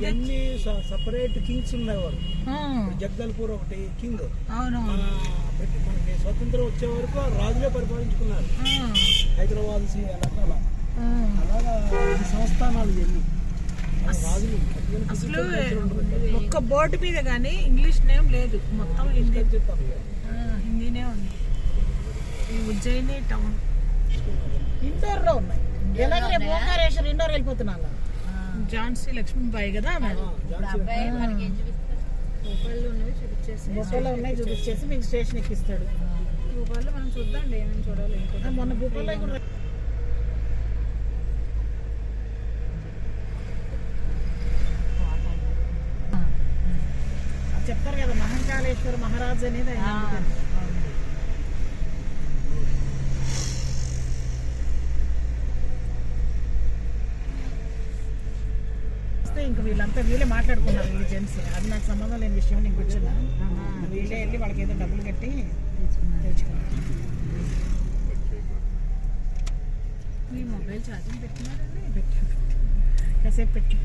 అన్ని separate Kings ఉండేవారు. జగదల్పూర్ ఒకటి కింగ్. మనకి స్వతంత్రం వచ్చే వరకు రాజులే పరిపాలించుకున్నారు. హైదరాబాద్ అలాగా సంస్థానాలు ఎన్ని రాజులు. అసలు ఒక్క బోర్డు మీద కానీ ఇంగ్లీష్ నేమ్ లేదు, మొత్తం హిందీనే ఉంది. ఈ ఉజ్జయిని టౌన్ ఇండోర్ లో ఉన్నాయి. ఓంకారేశ్వర్ ఇండోర్ వెళ్ళిపోతున్నాను. ఝాన్సీ లక్ష్మీబాయి కదా భూపాల్లో ఉన్నాయి చూపించేసి మీకు స్టేషన్ ఎక్కిస్తాడు. భూపాల్లో మనం చూద్దాం ఏమేమి చూడాలి. మొన్న భూపాల్లో కూడా చెప్తారు కదా మహంకాళేశ్వర మహారాజ్ అనేది ఇంకా వీళ్ళంతా వీళ్ళే మాట్లాడుకున్నారు. వీళ్ళు జెంట్స్, అది నాకు సంబంధం లేని విషయం. నీకు వచ్చిన వీళ్ళే వెళ్ళి వాళ్ళకి ఏదో డబ్బులు కట్టి తెచ్చుకున్నారు. మీ మొబైల్ ఛార్జింగ్ పెట్టినారండి? కాసేపు పెట్టి